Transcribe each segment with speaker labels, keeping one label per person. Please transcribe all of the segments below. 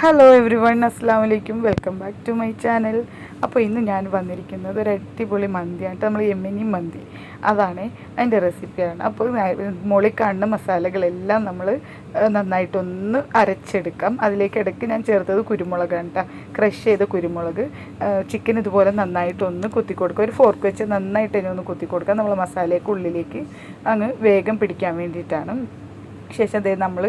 Speaker 1: Hello every one, അസ്സാം വലൈക്കും. Welcome back to my channel. അപ്പോൾ ഇന്ന് ഞാൻ വന്നിരിക്കുന്നത് ഒരു അടിപൊളി മന്തിയാണ്. നമ്മൾ യമനി മന്തി, അതാണ് അതിൻ്റെ റെസിപ്പിയാണ്. അപ്പോൾ മുകളിൽ കാണുന്ന മസാലകളെല്ലാം നമ്മൾ നന്നായിട്ടൊന്ന് അരച്ചെടുക്കാം. അതിലേക്ക് ഇടയ്ക്ക് ഞാൻ ചേർത്തത് കുരുമുളകാണ് കേട്ടോ, ക്രഷ് ചെയ്ത കുരുമുളക്. ചിക്കൻ ഇതുപോലെ നന്നായിട്ടൊന്ന് കുത്തി കൊടുക്കുക, ഒരു ഫോർക്ക് വെച്ച് നന്നായിട്ട് തന്നെ ഒന്ന് കുത്തി കൊടുക്കുക, നമ്മൾ മസാലയൊക്കെ ഉള്ളിലേക്ക് അങ്ങ് വേഗം പിടിക്കാൻ വേണ്ടിയിട്ടാണ്. ശേഷം അതേ നമ്മൾ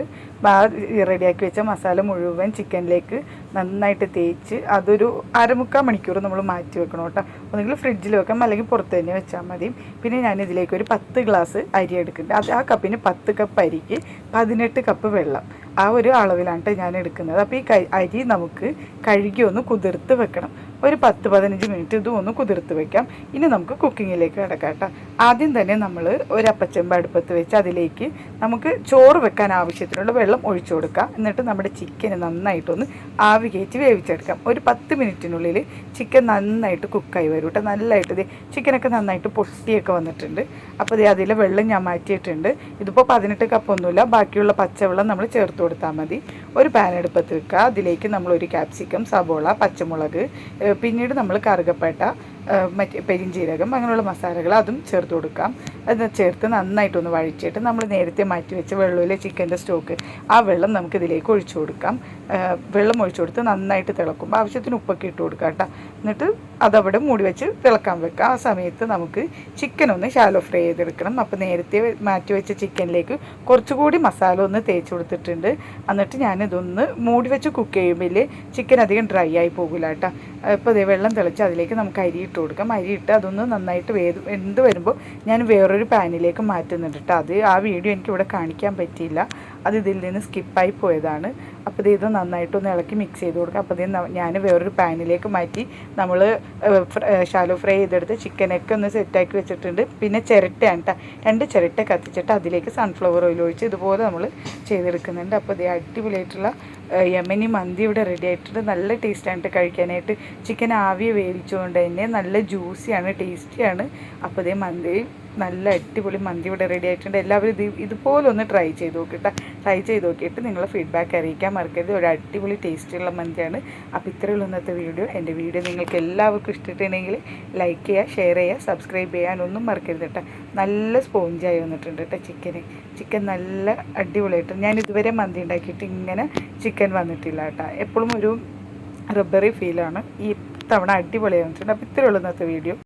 Speaker 1: റെഡിയാക്കി വെച്ച മസാല മുഴുവൻ ചിക്കനിലേക്ക് നന്നായിട്ട് തേച്ച് അതൊരു അരമുക്കാൽ മണിക്കൂർ നമ്മൾ മാറ്റി വെക്കണം കേട്ടോ. ഒന്നുകിൽ ഫ്രിഡ്ജിൽ വെക്കാം, അല്ലെങ്കിൽ പുറത്ത് തന്നെ വെച്ചാൽ മതി. പിന്നെ ഞാനിതിലേക്ക് ഒരു 10 ഗ്ലാസ് അരി എടുക്കുന്നുണ്ട്. ആ കപ്പിന് 10 കപ്പ് അരിക്ക് 18 കപ്പ് വെള്ളം, ആ ഒരു അളവിലാണ് ഞാൻ എടുക്കുന്നത്. അപ്പോൾ ഈ അരി നമുക്ക് കഴുകി ഒന്ന് കുതിർത്ത് വെക്കണം. ഒരു 10-15 മിനിറ്റ് ഇതും ഒന്ന് കുതിർത്ത് വെക്കാം. ഇനി നമുക്ക് കുക്കിങ്ങിലേക്ക് കിടക്കാം കേട്ടോ. ആദ്യം തന്നെ നമ്മൾ ഒരു അപ്പച്ചെമ്പ് അടുപ്പത്ത് വെച്ച് അതിലേക്ക് നമുക്ക് ചോറ് വെക്കാൻ ആവശ്യത്തിനുള്ള വെള്ളം ഒഴിച്ചു കൊടുക്കാം. എന്നിട്ട് നമ്മുടെ ചിക്കന് നന്നായിട്ടൊന്ന് ആവി കയറ്റി വേവിച്ചെടുക്കാം. ഒരു 10 മിനിറ്റിനുള്ളിൽ ചിക്കൻ നന്നായിട്ട് കുക്കായി വരും കേട്ടോ. നല്ലതായിട്ട് ചിക്കനൊക്കെ നന്നായിട്ട് പൊട്ടിയൊക്കെ വന്നിട്ടുണ്ട്. അപ്പോൾ അതിലെ വെള്ളം ഞാൻ മാറ്റിയിട്ടുണ്ട്. ഇതിപ്പോൾ 18 കപ്പൊന്നുമില്ല, ബാക്കിയുള്ള പച്ചവെള്ളം നമ്മൾ ചേർത്ത് കൊടുത്താൽ മതി. ഒരു പാൻ എടുപ്പത്ത് വെക്കുക. അതിലേക്ക് നമ്മൾ ഒരു ക്യാപ്സിക്കം, സബോള, പച്ചമുളക്, പിന്നീട് നമ്മൾ കറുകപ്പട്ട, മറ്റേ പെരിഞ്ചീരകം, അങ്ങനെയുള്ള മസാലകൾ അതും ചേർത്ത് കൊടുക്കാം. അത് ചേർത്ത് നന്നായിട്ടൊന്ന് വഴിച്ചിട്ട് നമ്മൾ നേരത്തെ മാറ്റി വെച്ച വെള്ളമിലെ ചിക്കൻ്റെ സ്റ്റോക്ക്, ആ വെള്ളം നമുക്ക് ഇതിലേക്ക് ഒഴിച്ചു കൊടുക്കാം. വെള്ളം ഒഴിച്ചു കൊടുത്ത് നന്നായിട്ട് തിളക്കുമ്പോൾ ആവശ്യത്തിന് ഉപ്പൊക്കെ ഇട്ട് കൊടുക്കാം കേട്ടോ. എന്നിട്ട് അതവിടെ മൂടി വെച്ച് തിളക്കാൻ വെക്കാം. ആ സമയത്ത് നമുക്ക് ചിക്കൻ ഒന്ന് ഷാലോ ഫ്രൈ ചെയ്തെടുക്കണം. അപ്പോൾ നേരത്തെ മാറ്റി വെച്ച ചിക്കനിലേക്ക് കുറച്ചുകൂടി മസാല ഒന്ന് തേച്ച് കൊടുത്തിട്ടുണ്ട്. എന്നിട്ട് ഞാനിതൊന്ന് മൂടി വെച്ച് കുക്ക് ചെയ്യുമ്പോൾ ചിക്കൻ അധികം ഡ്രൈ ആയി പോകില്ല കേട്ടോ. ഇപ്പോൾ അതേ വെള്ളം തിളച്ച് അതിലേക്ക് നമുക്ക് അരി ഇട്ട് കൊടുക്കാം. അരി ഇട്ട് അതൊന്ന് നന്നായിട്ട് വെന്ത് വരുമ്പോൾ ഞാൻ വേറൊരു പാനിലേക്ക് മാറ്റുന്നുണ്ട് കേട്ടോ. ആ വീഡിയോ എനിക്കിവിടെ കാണിക്കാൻ പറ്റിയില്ല, അത് ഇതിൽ നിന്ന് സ്കിപ്പായി പോയതാണ്. അപ്പോൾ ഇത് നന്നായിട്ടൊന്ന് ഇളക്കി മിക്സ് ചെയ്ത് കൊടുക്കുക. അപ്പോൾ ഞാൻ വേറൊരു പാനിലേക്ക് മാറ്റി നമ്മൾ ഷാലോ ഫ്രൈ ചെയ്തെടുത്ത് ചിക്കനൊക്കെ ഒന്ന് സെറ്റാക്കി വെച്ചിട്ടുണ്ട്. പിന്നെ ചിരട്ടയാണ് കേട്ടോ, 2 ചിരട്ട കത്തിച്ചിട്ട് അതിലേക്ക് സൺഫ്ലവർ ഓയിൽ ഒഴിച്ച് ഇതുപോലെ നമ്മൾ ചെയ്തെടുക്കുന്നുണ്ട്. അപ്പോൾ ഇത് അടിപൊളിയായിട്ടുള്ള യമനി മന്തി ഇവിടെ റെഡി ആയിട്ടുണ്ട്. നല്ല ടേസ്റ്റാണ് കഴിക്കാനായിട്ട്. ചിക്കൻ ആവിയെ വേവിച്ചുകൊണ്ട് തന്നെ നല്ല ജ്യൂസിയാണ്, ടേസ്റ്റിയാണ്. അപ്പോൾ ഇതേ മന്തി, നല്ല അടിപൊളി മന്തി ഇവിടെ റെഡി ആയിട്ടുണ്ട്. എല്ലാവരും ഇതുപോലെ ഒന്ന് ട്രൈ ചെയ്ത് നോക്കിയിട്ട് നിങ്ങളെ ഫീഡ്ബാക്ക് അറിയിക്കാൻ മറക്കരുത്. ഒരു അടിപൊളി ടേസ്റ്റുള്ള മന്തിയാണ്. അപ്പോൾ ഇത്രയുള്ള ഇന്നത്തെ വീഡിയോ. എൻ്റെ വീഡിയോ നിങ്ങൾക്ക് എല്ലാവർക്കും ഇഷ്ടപ്പെട്ടിട്ടുണ്ടെങ്കിൽ ലൈക്ക് ചെയ്യുക, ഷെയർ ചെയ്യുക, സബ്സ്ക്രൈബ് ചെയ്യാനൊന്നും മറക്കരുത് കേട്ടോ. നല്ല സ്പോഞ്ചായി വന്നിട്ടുണ്ട് കേട്ടോ ചിക്കൻ നല്ല അടിപൊളിയായിട്ട്. ഞാൻ ഇതുവരെ മന്തി ഉണ്ടാക്കിയിട്ട് ഇങ്ങനെ ചിക്കൻ വന്നിട്ടില്ല കേട്ടോ. എപ്പോഴും ഒരു റബ്ബറി ഫീലാണ്. ഈ തവണ അടിപൊളിയായി വന്നിട്ടുണ്ട്. അപ്പോൾ ഇത്രയുള്ള ഇന്നത്തെ വീഡിയോ.